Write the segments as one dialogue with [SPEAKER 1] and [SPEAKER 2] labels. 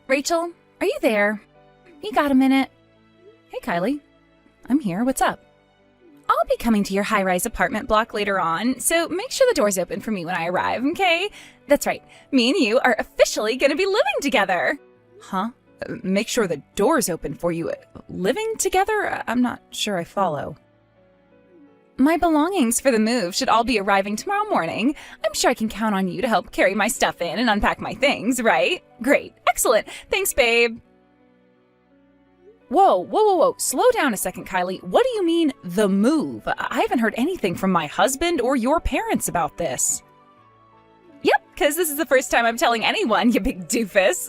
[SPEAKER 1] Rachel, are you there? You got a minute? Hey, Kylie. I'm here. What's up? I'll be coming to your high-rise apartment block later on, so make sure the door's open for me when I arrive, okay? That's right. Me and you are officially gonna be living together. Huh? Make sure the door's open for you. Living together? I'm not sure I follow. My belongings for the move should all be arriving tomorrow morning. I'm sure I can count on you to help carry my stuff in and unpack my things, right? Great. Excellent. Thanks, babe. Whoa. Slow down a second, Kylie. What do you mean, the move? I haven't heard anything from my husband or your parents about this. Yep, because this is the first time I'm telling anyone, you big doofus.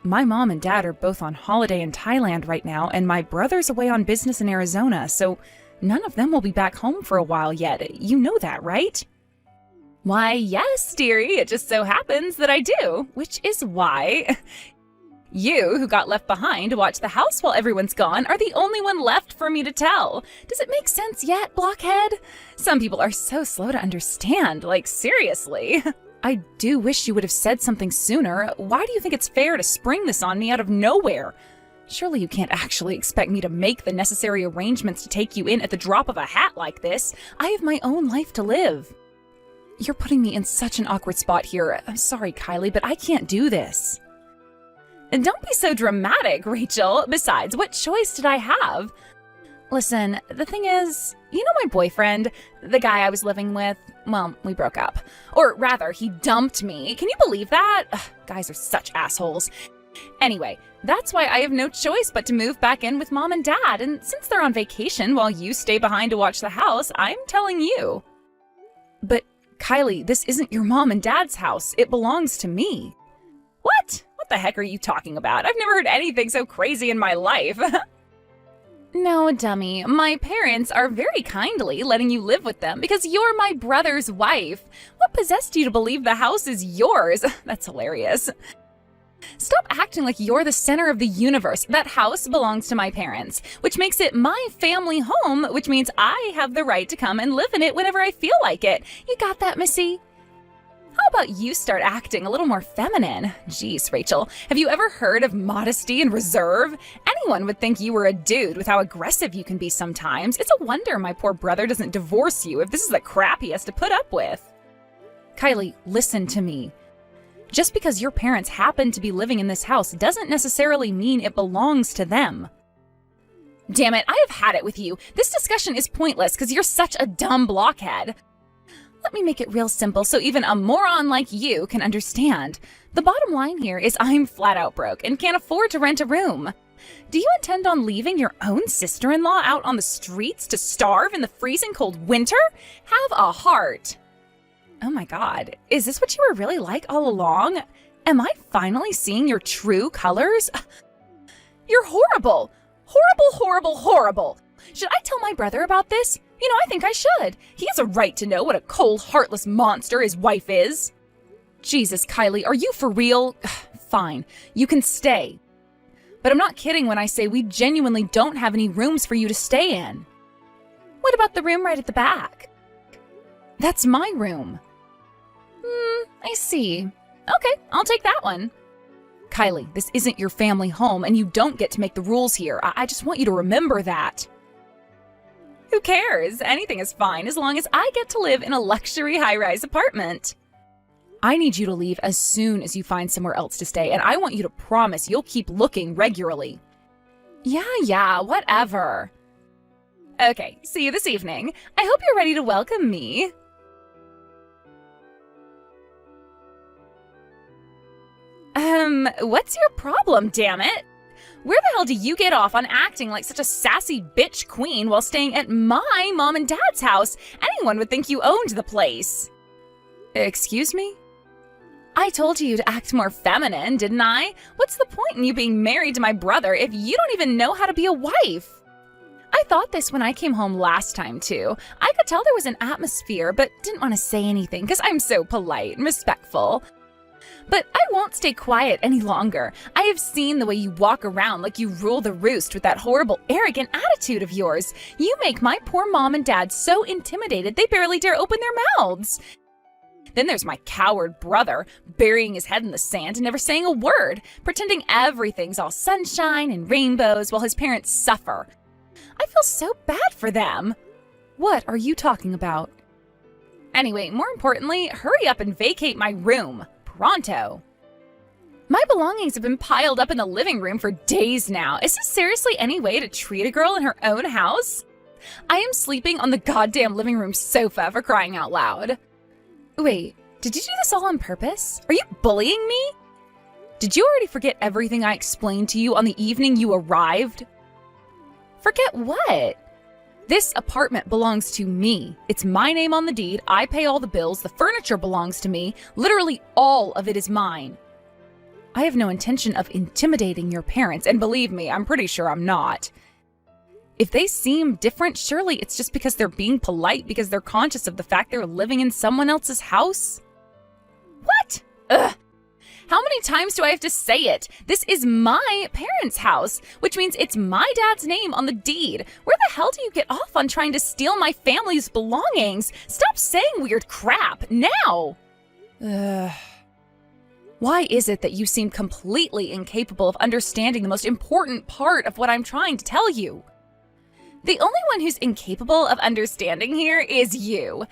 [SPEAKER 1] My mom and dad are both on holiday in Thailand right now, and my brother's away on business in Arizona, so none of them will be back home for a while yet. You know that, right? Why, yes, dearie. It just so happens that I do, which is why you, who got left behind to watch the house while everyone's gone, are the only one left for me to tell. Does it make sense yet, blockhead? Some people are so slow to understand, like seriously. I do wish you would have said something sooner. Why do you think it's fair to spring this on me out of nowhere? Surely you can't actually expect me to make the necessary arrangements to take you in at the drop of a hat like this. I have my own life to live. You're putting me in such an awkward spot here. I'm sorry, Kylie, but I can't do this. And don't be so dramatic, Rachel. Besides, what choice did I have? Listen, the thing is, you know my boyfriend, the guy I was living with? Well, we broke up. Or rather, he dumped me. Can you believe that? Ugh, guys are such assholes. Anyway, that's why I have no choice but to move back in with mom and dad. And since they're on vacation while you stay behind to watch the house, I'm telling you. But Kylie, this isn't your mom and dad's house. It belongs to me. What? What the heck are you talking about? I've never heard anything so crazy in my life. No, dummy. My parents are very kindly letting you live with them because you're my brother's wife. What possessed you to believe the house is yours? That's hilarious. Stop acting like you're the center of the universe. That house belongs to my parents, which makes it my family home, which means I have the right to come and live in it whenever I feel like it. You got that, missy? How about you start acting a little more feminine? Jeez, Rachel, have you ever heard of modesty and reserve? Anyone would think you were a dude with how aggressive you can be sometimes. It's a wonder my poor brother doesn't divorce you if this is the crap he has to put up with. Kylie, listen to me. Just because your parents happen to be living in this house doesn't necessarily mean it belongs to them. Damn it, I have had it with you. This discussion is pointless because you're such a dumb blockhead. Let me make it real simple so even a moron like you can understand. The bottom line here is I'm flat out broke and can't afford to rent a room. Do you intend on leaving your own sister-in-law out on the streets to starve in the freezing cold winter? Have a heart. Oh my God, is this what you were really like all along? Am I finally seeing your true colors? You're horrible. Horrible. Should I tell my brother about this? You know, I think I should. He has a right to know what a cold, heartless monster his wife is. Jesus, Kylie, are you for real? Fine, you can stay. But I'm not kidding when I say we genuinely don't have any rooms for you to stay in. What about the room right at the back? That's my room. I see. Okay, I'll take that one. Kylie, this isn't your family home and you don't get to make the rules here. I just want you to remember that. Who cares? Anything is fine as long as I get to live in a luxury high-rise apartment. I need you to leave as soon as you find somewhere else to stay, and I want you to promise you'll keep looking regularly. Yeah, whatever. Okay, see you this evening. I hope you're ready to welcome me. What's your problem, damn it? Where the hell do you get off on acting like such a sassy bitch queen while staying at my mom and dad's house? Anyone would think you owned the place. Excuse me? I told you to act more feminine, didn't I? What's the point in you being married to my brother if you don't even know how to be a wife? I thought this when I came home last time, too. I could tell there was an atmosphere, but didn't want to say anything because I'm so polite and respectful. But I won't stay quiet any longer. I have seen the way you walk around like you rule the roost with that horrible, arrogant attitude of yours. You make my poor mom and dad so intimidated they barely dare open their mouths. Then there's my coward brother, burying his head in the sand and never saying a word, pretending everything's all sunshine and rainbows while his parents suffer. I feel so bad for them. What are you talking about? Anyway, more importantly, hurry up and vacate my room. Pronto. My belongings have been piled up in the living room for days now. Is this seriously any way to treat a girl in her own house? I am sleeping on the goddamn living room sofa, for crying out loud. Wait, did you do this all on purpose? Are you bullying me? Did you already forget everything I explained to you on the evening you arrived? Forget what? This apartment belongs to me. It's my name on the deed. I pay all the bills. The furniture belongs to me. Literally all of it is mine. I have no intention of intimidating your parents, and believe me, I'm pretty sure I'm not. If they seem different, surely it's just because they're being polite because they're conscious of the fact they're living in someone else's house? What? Ugh. How many times do I have to say it? This is my parents' house, which means it's my dad's name on the deed. Where the hell do you get off on trying to steal my family's belongings? Stop saying weird crap, now! Ugh. Why is it that you seem completely incapable of understanding the most important part of what I'm trying to tell you? The only one who's incapable of understanding here is you.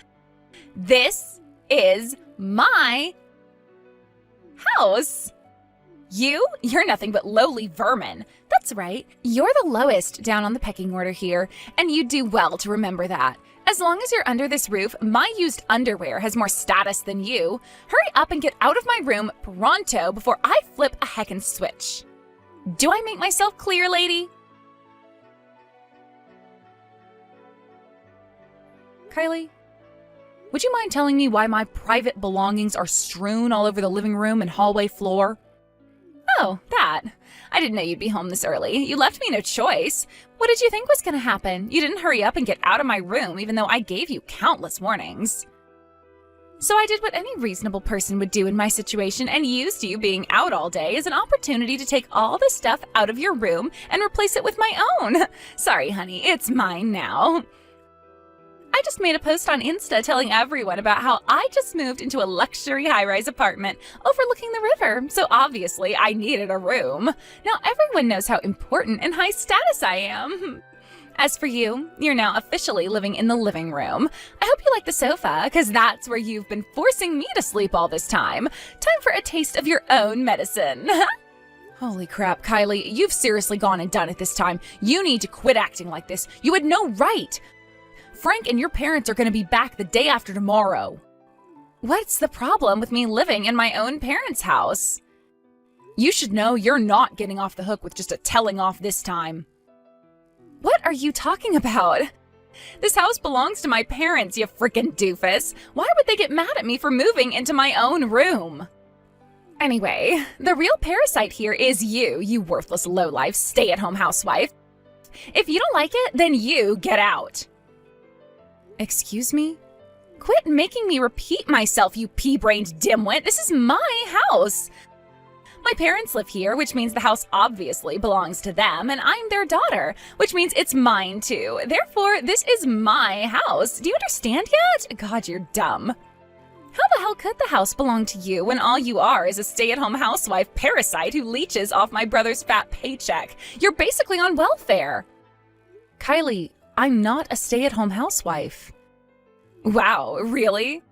[SPEAKER 1] This is my house. You're nothing but lowly vermin. That's right, you're the lowest down on the pecking order here, and you do well to remember that. As long as you're under this roof, my used underwear has more status than you. Hurry up and get out of my room pronto before I flip a heckin' switch. Do I make myself clear, lady? Kylie, would you mind telling me why my private belongings are strewn all over the living room and hallway floor? Oh, that. I didn't know you'd be home this early. You left me no choice. What did you think was going to happen? You didn't hurry up and get out of my room, even though I gave you countless warnings. So I did what any reasonable person would do in my situation and used you being out all day as an opportunity to take all the stuff out of your room and replace it with my own. Sorry, honey, it's mine now. I just made a post on Insta telling everyone about how I just moved into a luxury high-rise apartment overlooking the river, so obviously I needed a room. Now everyone knows how important and high status I am. As for you, you're now officially living in the living room. I hope you like the sofa, because that's where you've been forcing me to sleep all this time. Time for a taste of your own medicine. Holy crap, Kylie, you've seriously gone and done it this time. You need to quit acting like this. You had no right. Frank and your parents are going to be back the day after tomorrow. What's the problem with me living in my own parents' house? You should know you're not getting off the hook with just a telling off this time. What are you talking about? This house belongs to my parents, you frickin' doofus. Why would they get mad at me for moving into my own room? Anyway, the real parasite here is you worthless lowlife stay-at-home housewife. If you don't like it, then you get out. Excuse me? Quit making me repeat myself, you pea-brained dimwit. This is my house. My parents live here, which means the house obviously belongs to them, and I'm their daughter, which means it's mine too. Therefore, this is my house. Do you understand yet? God, you're dumb. How the hell could the house belong to you when all you are is a stay-at-home housewife parasite who leeches off my brother's fat paycheck? You're basically on welfare. Kylie, I'm not a stay-at-home housewife. Wow, really?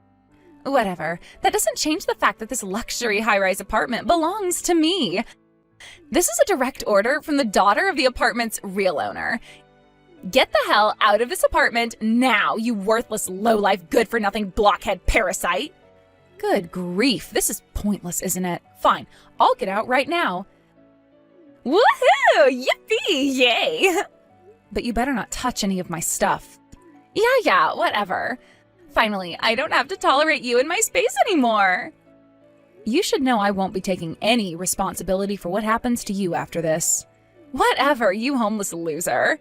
[SPEAKER 1] Whatever. That doesn't change the fact that this luxury high-rise apartment belongs to me. This is a direct order from the daughter of the apartment's real owner. Get the hell out of this apartment now, you worthless, lowlife, good-for-nothing blockhead parasite. Good grief, this is pointless, isn't it? Fine, I'll get out right now. Woohoo! Yippee! Yay! But you better not touch any of my stuff. Yeah, whatever. Finally, I don't have to tolerate you in my space anymore. You should know I won't be taking any responsibility for what happens to you after this. Whatever, you homeless loser.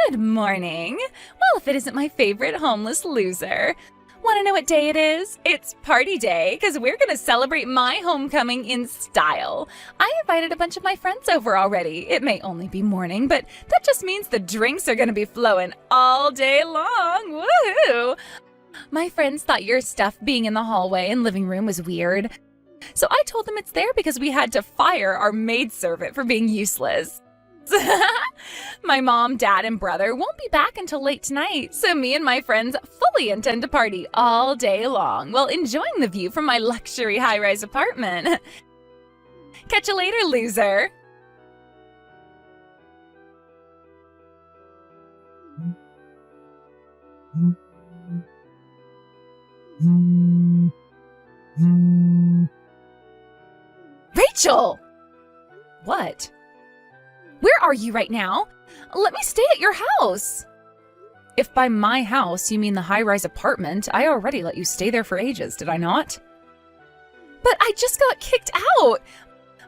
[SPEAKER 1] Good morning. Well, if it isn't my favorite homeless loser. Want to know what day it is? It's party day, because we're going to celebrate my homecoming in style. I invited a bunch of my friends over already. It may only be morning, but that just means the drinks are going to be flowing all day long. Woohoo! My friends thought your stuff being in the hallway and living room was weird. So I told them it's there because we had to fire our maidservant for being useless. My mom, dad, and brother won't be back until late tonight, so me and my friends fully intend to party all day long while enjoying the view from my luxury high-rise apartment. Catch you later, loser! Rachel! What? Where are you right now? Let me stay at your house. If by my house you mean the high-rise apartment, I already let you stay there for ages, did I not? But I just got kicked out.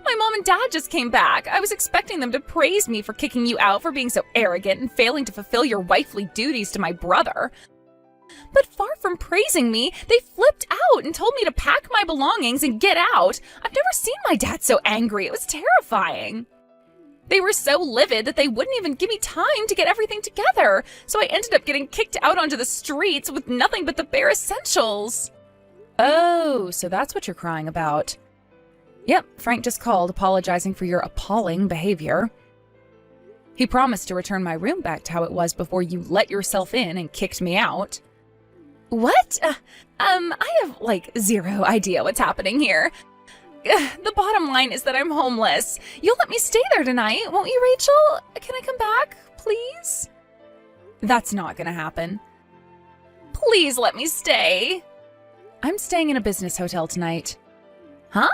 [SPEAKER 1] My mom and dad just came back. I was expecting them to praise me for kicking you out for being so arrogant and failing to fulfill your wifely duties to my brother. But far from praising me, they flipped out and told me to pack my belongings and get out. I've never seen my dad so angry. It was terrifying. They were so livid that they wouldn't even give me time to get everything together, so I ended up getting kicked out onto the streets with nothing but the bare essentials. Oh, so that's what you're crying about. Yep, Frank just called apologizing for your appalling behavior. He promised to return my room back to how it was before you let yourself in and kicked me out. What? I have, zero idea what's happening here. The bottom line is that I'm homeless. You'll let me stay there tonight, won't you, Rachel? Can I come back, please? That's not gonna happen. Please let me stay. I'm staying in a business hotel tonight. Huh?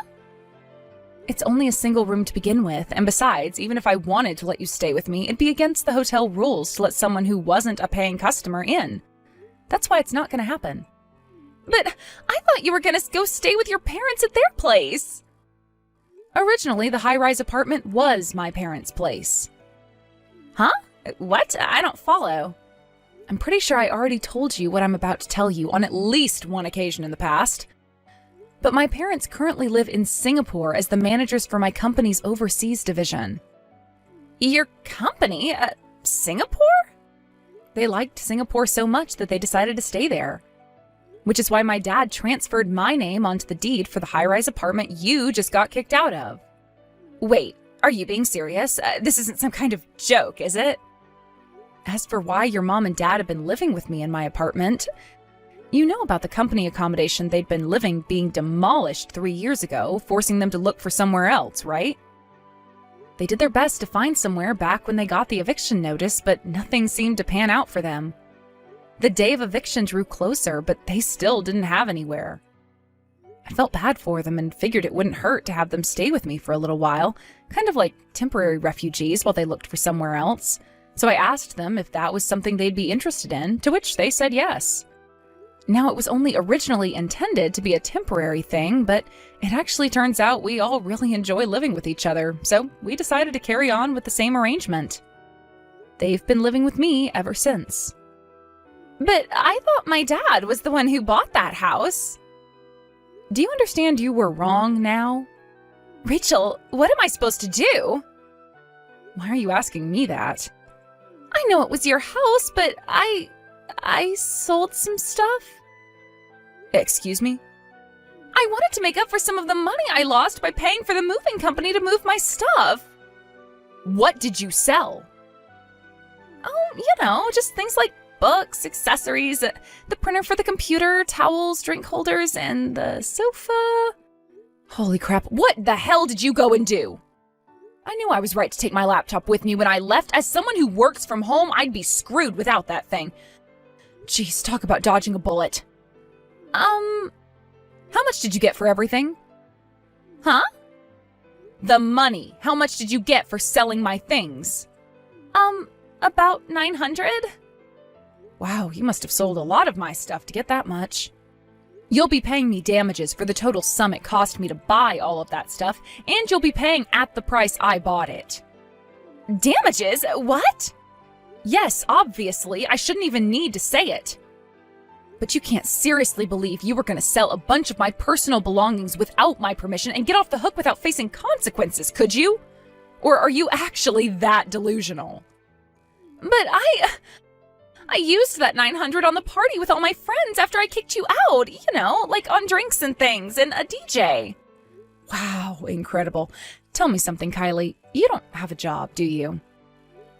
[SPEAKER 1] It's only a single room to begin with, and besides, even if I wanted to let you stay with me, it'd be against the hotel rules to let someone who wasn't a paying customer in. That's why it's not gonna happen. But I thought you were gonna go stay with your parents at their place. Originally, the high-rise apartment was my parents' place. Huh? What? I don't follow. I'm pretty sure I already told you what I'm about to tell you on at least one occasion in the past. But my parents currently live in Singapore as the managers for my company's overseas division. Your company? Singapore? They liked Singapore so much that they decided to stay there. Which is why my dad transferred my name onto the deed for the high-rise apartment you just got kicked out of. Wait, are you being serious? This isn't some kind of joke, is it? As for why your mom and dad have been living with me in my apartment, you know about the company accommodation they'd been living being demolished 3 years ago, forcing them to look for somewhere else, right? They did their best to find somewhere back when they got the eviction notice, but nothing seemed to pan out for them. The day of eviction drew closer, but they still didn't have anywhere. I felt bad for them and figured it wouldn't hurt to have them stay with me for a little while, kind of like temporary refugees while they looked for somewhere else. So I asked them if that was something they'd be interested in, to which they said yes. Now, it was only originally intended to be a temporary thing, but it actually turns out we all really enjoy living with each other, so we decided to carry on with the same arrangement. They've been living with me ever since. But I thought my dad was the one who bought that house. Do you understand you were wrong now? Rachel, what am I supposed to do? Why are you asking me that? I know it was your house, but I sold some stuff. Excuse me? I wanted to make up for some of the money I lost by paying for the moving company to move my stuff. What did you sell? Oh, just things like books, accessories, the printer for the computer, towels, drink holders, and the sofa. Holy crap, what the hell did you go and do? I knew I was right to take my laptop with me when I left. As someone who works from home, I'd be screwed without that thing. Jeez, talk about dodging a bullet. How much did you get for everything? Huh? The money. How much did you get for selling my things? About 900? Wow, you must have sold a lot of my stuff to get that much. You'll be paying me damages for the total sum it cost me to buy all of that stuff, and you'll be paying at the price I bought it. Damages? What? Yes, obviously, I shouldn't even need to say it. But you can't seriously believe you were going to sell a bunch of my personal belongings without my permission and get off the hook without facing consequences, could you? Or are you actually that delusional? But I used that $900 on the party with all my friends after I kicked you out, like on drinks and things and a DJ. Wow, incredible. Tell me something, Kylie. You don't have a job, do you?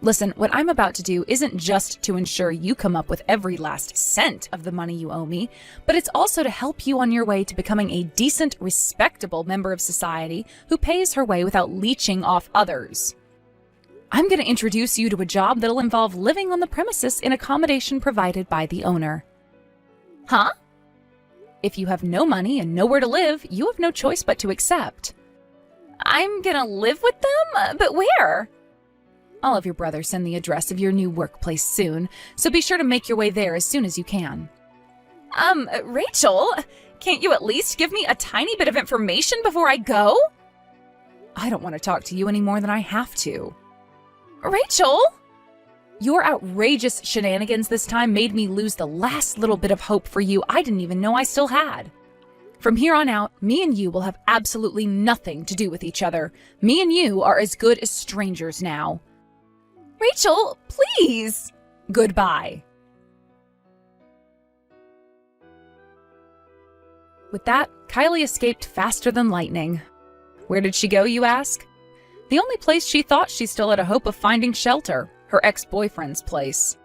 [SPEAKER 1] Listen, what I'm about to do isn't just to ensure you come up with every last cent of the money you owe me, but it's also to help you on your way to becoming a decent, respectable member of society who pays her way without leeching off others. I'm going to introduce you to a job that'll involve living on the premises in accommodation provided by the owner. Huh? If you have no money and nowhere to live, you have no choice but to accept. I'm going to live with them? But where? I'll have your brother send the address of your new workplace soon, so be sure to make your way there as soon as you can. Rachel, can't you at least give me a tiny bit of information before I go? I don't want to talk to you any more than I have to. Rachel! Your outrageous shenanigans this time made me lose the last little bit of hope for you I didn't even know I still had. From here on out, me and you will have absolutely nothing to do with each other. Me and you are as good as strangers now. Rachel, please! Goodbye. With that, Kylie escaped faster than lightning. Where did she go, you ask? The only place she thought she still had a hope of finding shelter, her ex-boyfriend's place.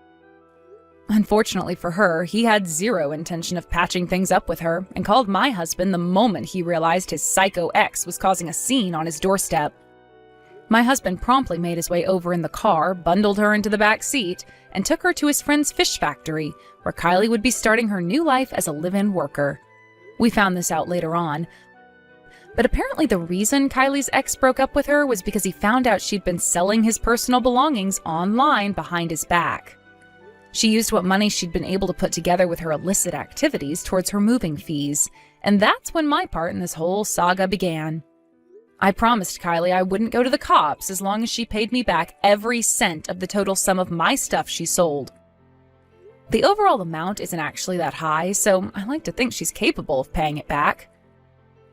[SPEAKER 1] Unfortunately for her, he had zero intention of patching things up with her and called my husband the moment he realized his psycho ex was causing a scene on his doorstep. My husband promptly made his way over in the car, bundled her into the back seat, and took her to his friend's fish factory, where Kylie would be starting her new life as a live-in worker. We found this out later on, but apparently the reason Kylie's ex broke up with her was because he found out she'd been selling his personal belongings online behind his back. She used what money she'd been able to put together with her illicit activities towards her moving fees, and that's when my part in this whole saga began. I promised Kylie I wouldn't go to the cops as long as she paid me back every cent of the total sum of my stuff she sold. The overall amount isn't actually that high, so I like to think she's capable of paying it back.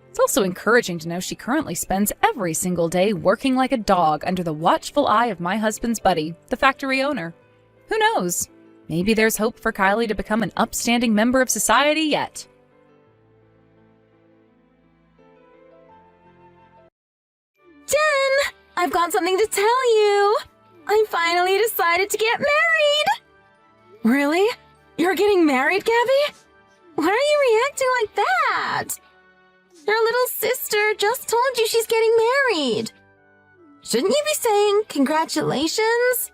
[SPEAKER 1] It's also encouraging to know she currently spends every single day working like a dog under the watchful eye of my husband's buddy, the factory owner. Who knows? Maybe there's hope for Kylie to become an upstanding member of society yet.
[SPEAKER 2] Jen! I've got something to tell you! I finally decided to get married! Really? You're getting married, Gabby? Why are you reacting like that? Your little sister just told you she's getting married. Shouldn't you be saying congratulations?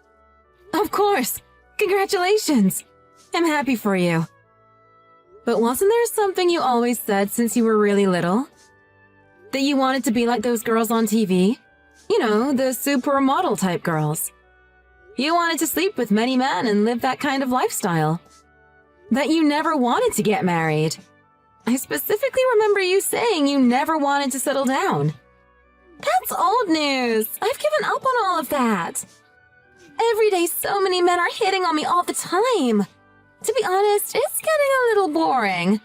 [SPEAKER 2] Of course. Congratulations. I'm happy for you. But wasn't there something you always said since you were really little? That you wanted to be like those girls on TV? You know, the supermodel type girls. You wanted to sleep with many men and live that kind of lifestyle. That you never wanted to get married. I specifically remember you saying you never wanted to settle down. That's old news. I've given up on all of that. Every day so many men are hitting on me all the time. To be honest, it's getting a little boring.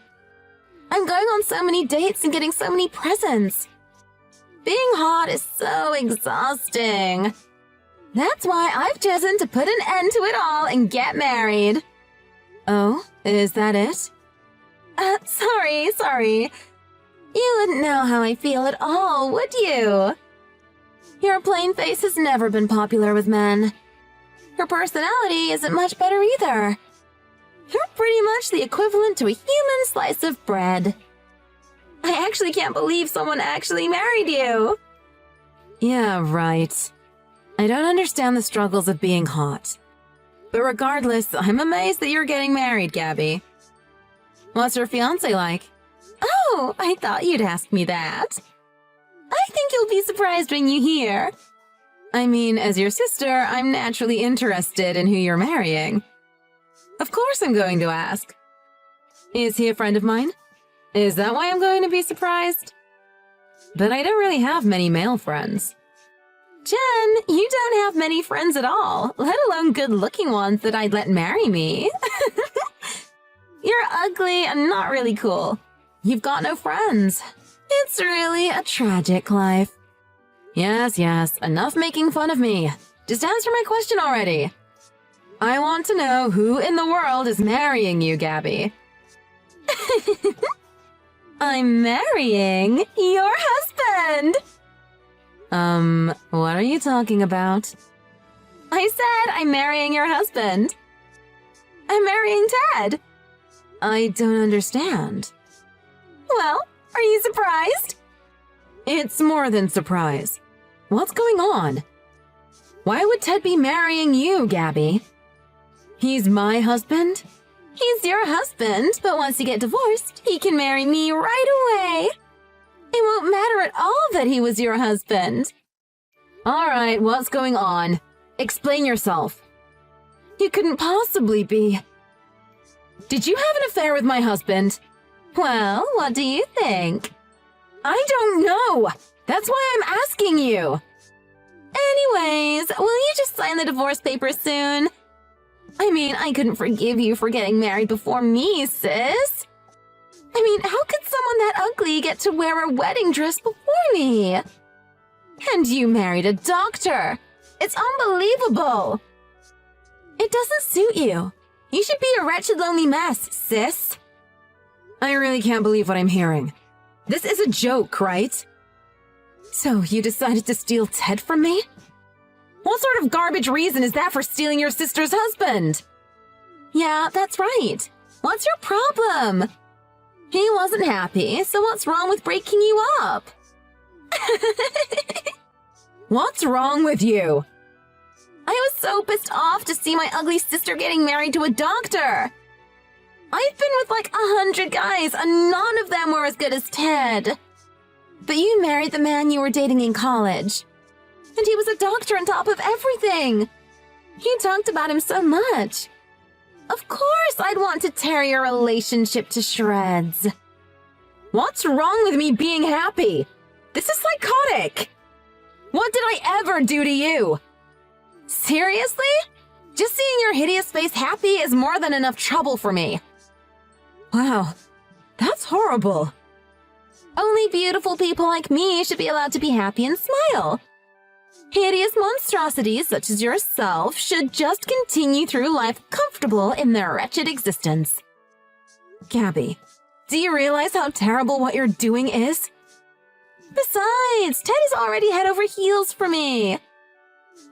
[SPEAKER 2] I'm going on so many dates and getting so many presents. Being hot is so exhausting. That's why I've chosen to put an end to it all and get married. Oh, is that it? Sorry. You wouldn't know how I feel at all, would you? Your plain face has never been popular with men. Your personality isn't much better either. You're pretty much the equivalent to a human slice of bread. I actually can't believe someone actually married you. Yeah, right. I don't understand the struggles of being hot. But regardless, I'm amazed that you're getting married, Gabby. What's your fiancé like? Oh, I thought you'd ask me that. I think you'll be surprised when you hear. I mean, as your sister, I'm naturally interested in who you're marrying. Of course I'm going to ask. Is he a friend of mine? Is that why I'm going to be surprised? But I don't really have many male friends. Jen, you don't have many friends at all, let alone good-looking ones that I'd let marry me. You're ugly and not really cool. You've got no friends. It's really a tragic life. Yes, enough making fun of me. Just answer my question already. I want to know who in the world is marrying you, Gabby. I'm marrying your husband! What are you talking about? I said I'm marrying your husband. I'm marrying Ted. I don't understand. Well, are you surprised? It's more than surprise. What's going on? Why would Ted be marrying you, Gabby? He's my husband? He's your husband, but once you get divorced, he can marry me right away. It won't matter at all that he was your husband. All right, what's going on? Explain yourself. You couldn't possibly be. Did you have an affair with my husband? Well, what do you think? I don't know. That's why I'm asking you. Anyways, will you just sign the divorce papers soon? I mean, I couldn't forgive you for getting married before me, sis. I mean, how could someone that ugly get to wear a wedding dress before me? And you married a doctor. It's unbelievable. It doesn't suit you. You should be a wretched, lonely mess, sis. I really can't believe what I'm hearing. This is a joke, right? So you decided to steal Ted from me? What sort of garbage reason is that for stealing your sister's husband? Yeah, that's right. What's your problem? He wasn't happy, so what's wrong with breaking you up? What's wrong with you? I was so pissed off to see my ugly sister getting married to a doctor. I've been with like 100 guys, and none of them were as good as Ted. But you married the man you were dating in college. And he was a doctor on top of everything. You talked about him so much. Of course I'd want to tear your relationship to shreds. What's wrong with me being happy? This is psychotic. What did I ever do to you? Seriously? Just seeing your hideous face happy is more than enough trouble for me. Wow, that's horrible. Only beautiful people like me should be allowed to be happy and smile. Hideous monstrosities such as yourself should just continue through life comfortable in their wretched existence. Gabby, do you realize how terrible what you're doing is? Besides, Ted is already head over heels for me.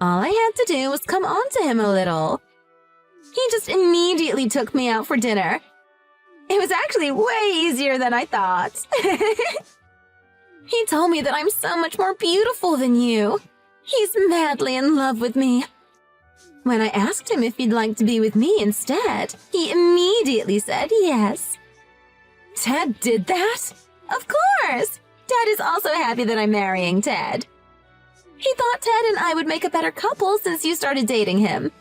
[SPEAKER 2] All I had to do was come on to him a little. He just immediately took me out for dinner. It was actually way easier than I thought. He told me that I'm so much more beautiful than you. He's madly in love with me. When I asked him if he'd like to be with me instead, he immediately said yes. Ted did that? Of course! Ted is also happy that I'm marrying Ted. He thought Ted and I would make a better couple since you started dating him.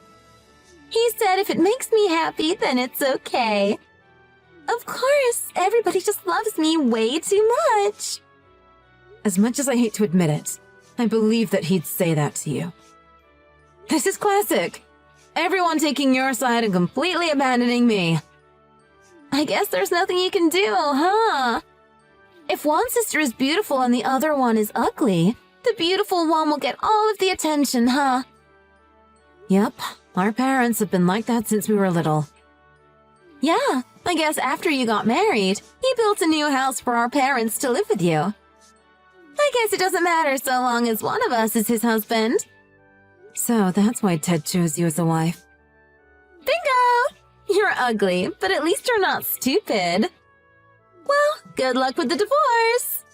[SPEAKER 2] He said if it makes me happy, then it's okay. Of course, everybody just loves me way too much. As much as I hate to admit it, I believe that he'd say that to you. This is classic. Everyone taking your side and completely abandoning me. I guess there's nothing you can do, huh? If one sister is beautiful and the other one is ugly, the beautiful one will get all of the attention, huh? Yep, our parents have been like that since we were little. Yeah, I guess after you got married, he built a new house for our parents to live with you. I guess it doesn't matter so long as one of us is his husband. So that's why Ted chose you as a wife. Bingo! You're ugly, but at least you're not stupid. Well, good luck with the divorce!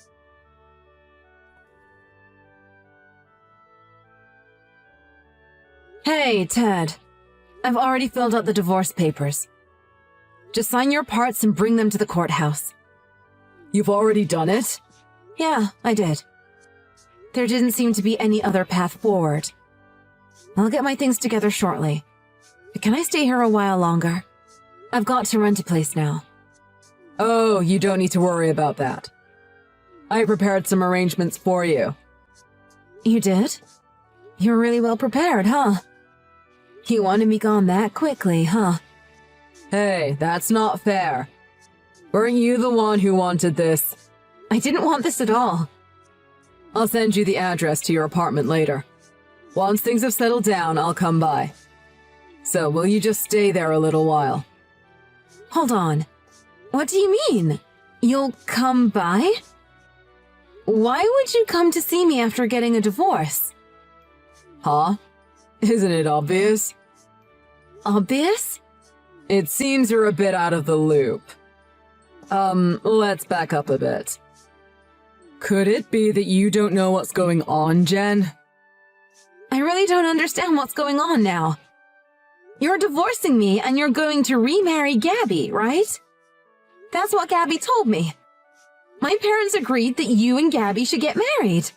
[SPEAKER 2] Hey, Ted. I've already filled out the divorce papers. Just sign your parts and bring them to the courthouse. You've already done it? Yeah, I did. There didn't seem to be any other path forward. I'll get my things together shortly. But can I stay here a while longer? I've got to rent a place now. Oh, you don't need to worry about that. I prepared some arrangements for you. You did? You were really well prepared, huh? You wanted me gone that quickly, huh?
[SPEAKER 3] Hey, that's not fair. Weren't you the one who wanted this?
[SPEAKER 2] I didn't want this at all.
[SPEAKER 3] I'll send you the address to your apartment later. Once things have settled down, I'll come by. So, will you just stay there a little while?
[SPEAKER 2] Hold on. What do you mean? You'll come by? Why would you come to see me after getting a divorce?
[SPEAKER 3] Huh? Isn't it obvious?
[SPEAKER 2] Obvious?
[SPEAKER 3] It seems you're a bit out of the loop. Let's back up a bit. Could it be that you don't know what's going on, Jen?
[SPEAKER 2] I really don't understand what's going on now. You're divorcing me and you're going to remarry Gabby, right? That's what Gabby told me. My parents agreed that you and Gabby should get married.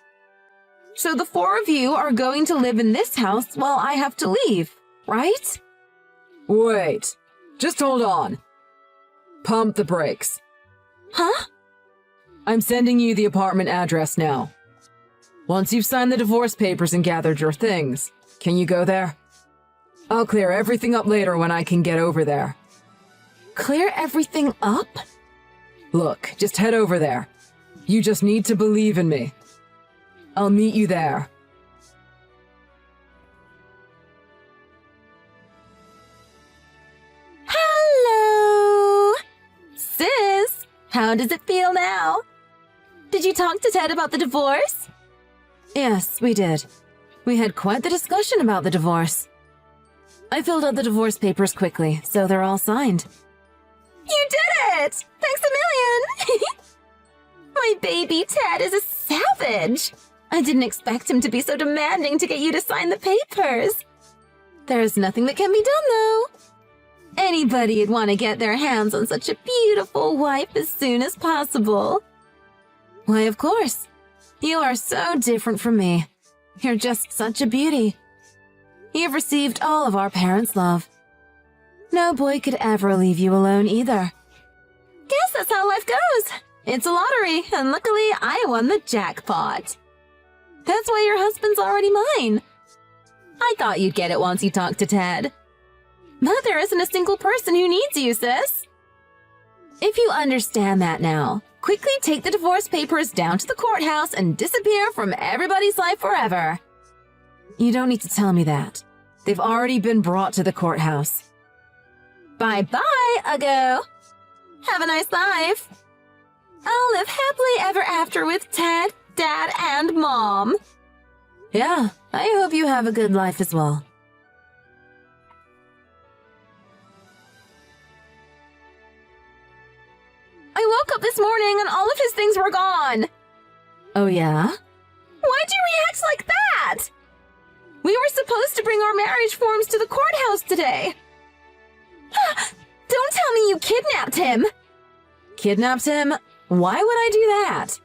[SPEAKER 2] So the four of you are going to live in this house while I have to leave, right?
[SPEAKER 3] Wait, just hold on. Pump the brakes.
[SPEAKER 2] Huh?
[SPEAKER 3] I'm sending you the apartment address now. Once you've signed the divorce papers and gathered your things, can you go there? I'll clear everything up later when I can get over there.
[SPEAKER 2] Clear everything up?
[SPEAKER 3] Look, just head over there. You just need to believe in me. I'll meet you there.
[SPEAKER 2] Hello! Sis, how does it feel now? Did you talk to Ted about the divorce? Yes, we did. We had quite the discussion about the divorce. I filled out the divorce papers quickly, so they're all signed. You did it! Thanks a million! My baby Ted is a savage! I didn't expect him to be so demanding to get you to sign the papers. There's nothing that can be done, though. Anybody'd want to get their hands on such a beautiful wife as soon as possible. Why, of course. You are so different from me. You're just such a beauty. You've received all of our parents' love. No boy could ever leave you alone either. Guess that's how life goes. It's a lottery, and luckily I won the jackpot. That's why your husband's already mine. I thought you'd get it once you talked to Ted. But there isn't a single person who needs you, sis. If you understand that now, quickly take the divorce papers down to the courthouse and disappear from everybody's life forever. You don't need to tell me that. They've already been brought to the courthouse. Bye-bye, Uggo. Have a nice life. I'll live happily ever after with Ted, Dad, and Mom. Yeah, I hope you have a good life as well. I woke up this morning and all of his things were gone. Oh, yeah? Why'd you react like that? We were supposed to bring our marriage forms to the courthouse today. Don't tell me you kidnapped him. Kidnapped him? Why would I do that?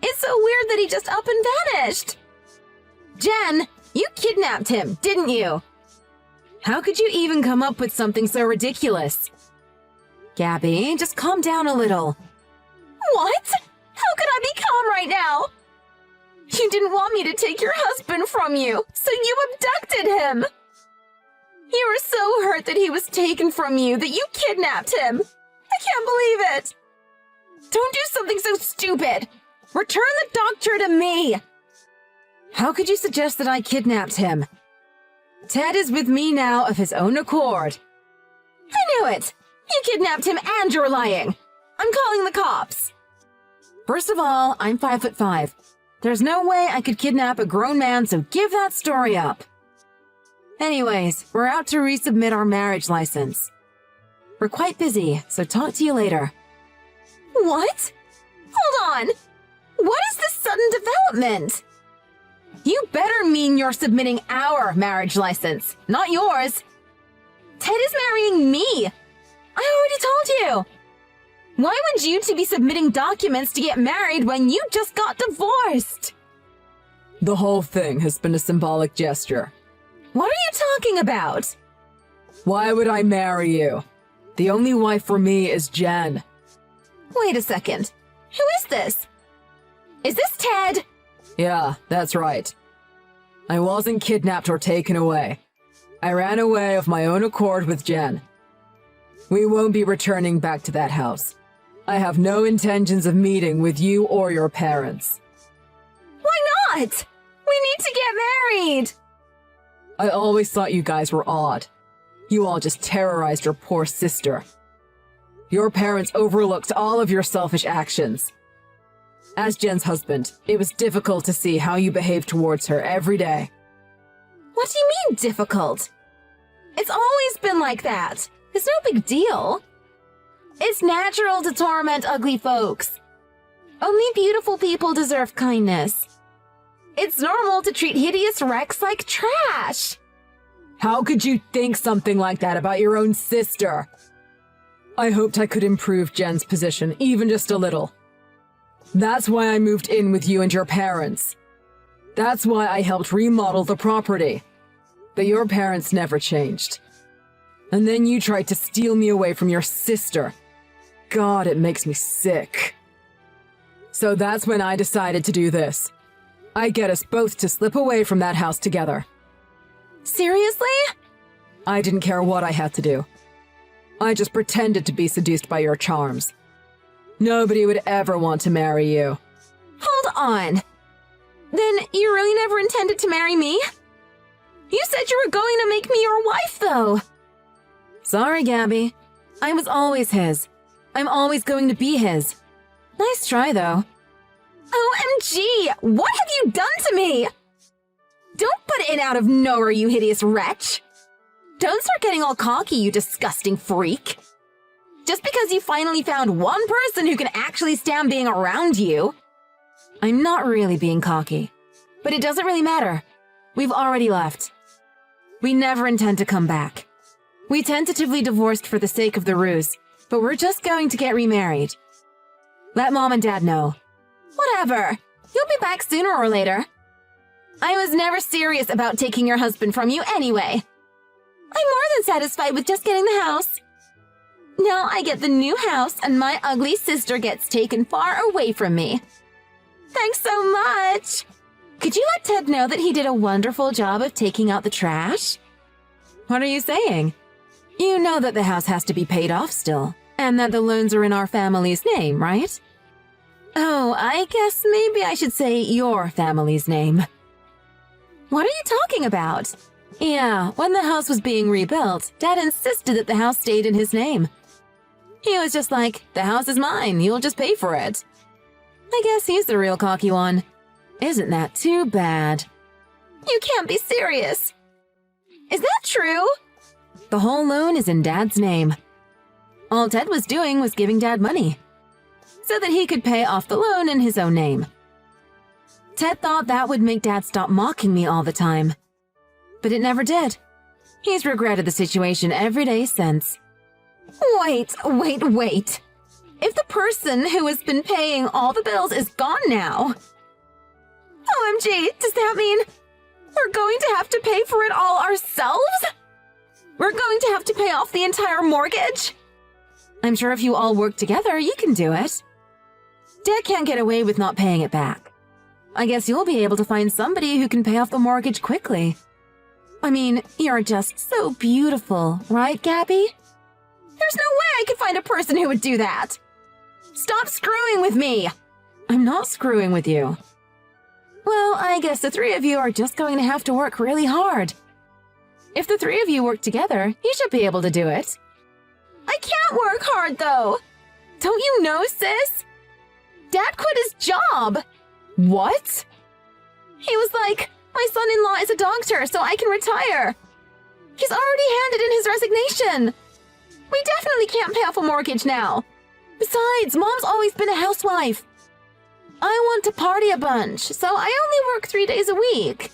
[SPEAKER 2] It's so weird that he just up and vanished. Jen, you kidnapped him, didn't you? How could you even come up with something so ridiculous? Gabby, just calm down a little. What? How could I be calm right now? You didn't want me to take your husband from you, so you abducted him. You were so hurt that he was taken from you that you kidnapped him. I can't believe it. Don't do something so stupid. Return the doctor to me. How could you suggest that I kidnapped him? Ted is with me now of his own accord. I knew it. You kidnapped him and you're lying. I'm calling the cops. First of all, I'm 5'5". There's no way I could kidnap a grown man, so give that story up. Anyways, we're out to resubmit our marriage license. We're quite busy, so talk to you later. What? Hold on. What is this sudden development? You better mean you're submitting our marriage license, not yours. Ted is marrying me. I already told you. Why would you two be submitting documents to get married when you just got divorced?
[SPEAKER 3] The whole thing has been a symbolic gesture.
[SPEAKER 2] What are you talking about?
[SPEAKER 3] Why would I marry you? The only wife for me is Jen.
[SPEAKER 2] Wait a second. Who is this? Is this Ted?
[SPEAKER 3] Yeah, that's right. I wasn't kidnapped or taken away. I ran away of my own accord with Jen. We won't be returning back to that house. I have no intentions of meeting with you or your parents.
[SPEAKER 2] Why not? We need to get married!
[SPEAKER 3] I always thought you guys were odd. You all just terrorized your poor sister. Your parents overlooked all of your selfish actions. As Jen's husband, it was difficult to see how you behaved towards her every day.
[SPEAKER 2] What do you mean, difficult? It's always been like that. It's no big deal. It's natural to torment ugly folks. Only beautiful people deserve kindness. It's normal to treat hideous wrecks like trash.
[SPEAKER 3] How could you think something like that about your own sister? I hoped I could improve Jen's position, even just a little. That's why I moved in with you and your parents. That's why I helped remodel the property. But your parents never changed. And then you tried to steal me away from your sister. God, it makes me sick. So that's when I decided to do this. I get us both to slip away from that house together.
[SPEAKER 2] Seriously?
[SPEAKER 3] I didn't care what I had to do. I just pretended to be seduced by your charms. Nobody would ever want to marry you.
[SPEAKER 2] Hold on. Then you really never intended to marry me? You said you were going to make me your wife, though.
[SPEAKER 3] Sorry, Gabby.
[SPEAKER 2] I was always his. I'm always going to be his. Nice try, though. OMG! What have you done to me? Don't butt in out of nowhere, you hideous wretch. Don't start getting all cocky, you disgusting freak. Just because you finally found one person who can actually stand being around you. I'm not really being cocky. But it doesn't really matter. We've already left. We never intend to come back. We tentatively divorced for the sake of the ruse, but we're just going to get remarried. Let Mom and Dad know. Whatever. You'll be back sooner or later. I was never serious about taking your husband from you anyway. I'm more than satisfied with just getting the house. Now I get the new house and my ugly sister gets taken far away from me. Thanks so much. Could you let Ted know that he did a wonderful job of taking out the trash? What are you saying? You know that the house has to be paid off still, and that the loans are in our family's name, right? Oh, I guess maybe I should say your family's name. What are you talking about? Yeah, when the house was being rebuilt, Dad insisted that the house stayed in his name. He was just like, the house is mine, you'll just pay for it. I guess he's the real cocky one. Isn't that too bad? You can't be serious. Is that true? The whole loan is in Dad's name. All Ted was doing was giving Dad money, so that he could pay off the loan in his own name. Ted thought that would make Dad stop mocking me all the time. But it never did. He's regretted the situation every day since. Wait. If the person who has been paying all the bills is gone now... OMG, does that mean we're going to have to pay for it all ourselves? We're going to have to pay off the entire mortgage? I'm sure if you all work together, you can do it. Dad can't get away with not paying it back. I guess you'll be able to find somebody who can pay off the mortgage quickly. I mean, you're just so beautiful, right, Gabby? There's no way I could find a person who would do that. Stop screwing with me. I'm not screwing with you. Well, I guess the three of you are just going to have to work really hard. If the three of you work together, you should be able to do it. I can't work hard, though. Don't you know, sis? Dad quit his job. What? He was like, my son-in-law is a doctor, so I can retire. He's already handed in his resignation. We definitely can't pay off a mortgage now. Besides, Mom's always been a housewife. I want to party a bunch, so I only work 3 days a week.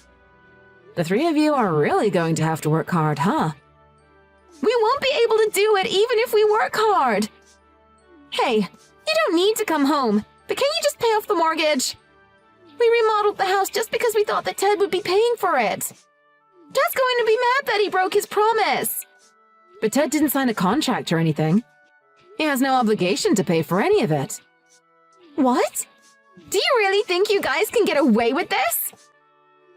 [SPEAKER 2] The three of you are really going to have to work hard, huh? We won't be able to do it even if we work hard. Hey, you don't need to come home, but can you just pay off the mortgage? We remodeled the house just because we thought that Ted would be paying for it. Dad's going to be mad that he broke his promise. But Ted didn't sign a contract or anything. He has no obligation to pay for any of it. What? Do you really think you guys can get away with this?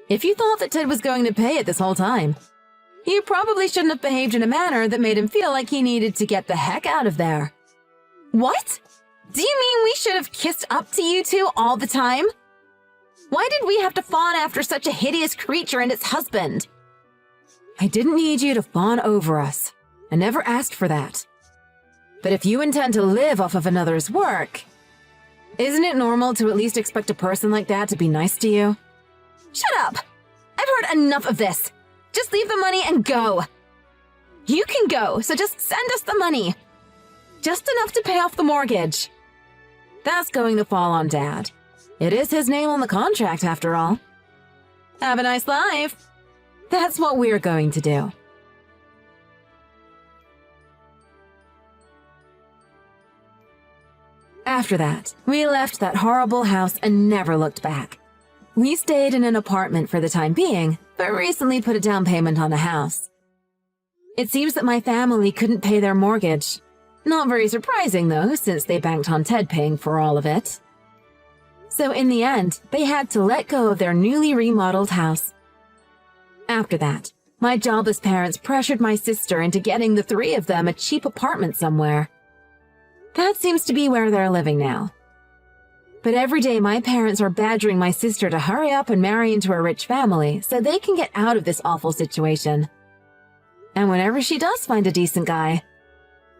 [SPEAKER 2] If you thought that Ted was going to pay it this whole time, You probably shouldn't have behaved in a manner that made him feel like he needed to get the heck out of there. What? Do you mean we should have kissed up to you two all the time? Why did we have to fawn after such a hideous creature and its husband?
[SPEAKER 3] I didn't need you to fawn over us. I never asked for that. But if you intend to live off of another's work, isn't it normal to at least expect a person like that to be nice to you?
[SPEAKER 2] Shut up! I've heard enough of this. Just leave the money and go. You can go, so just send us the money. Just enough to pay off the mortgage.
[SPEAKER 3] That's going to fall on Dad. It is his name on the contract, after all.
[SPEAKER 2] Have a nice life.
[SPEAKER 3] That's what we're going to do. After that, we left that horrible house and never looked back. We stayed in an apartment for the time being, but recently put a down payment on a house. It seems that my family couldn't pay their mortgage. Not very surprising, though, since they banked on Ted paying for all of it. So in the end, they had to let go of their newly remodeled house. After that, my jobless parents pressured my sister into getting the three of them a cheap apartment somewhere. That seems to be where they're living now. But every day my parents are badgering my sister to hurry up and marry into a rich family so they can get out of this awful situation. And whenever she does find a decent guy,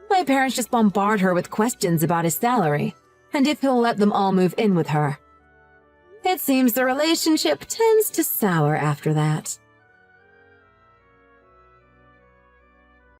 [SPEAKER 3] my parents just bombard her with questions about his salary and if he'll let them all move in with her. It seems the relationship tends to sour after that.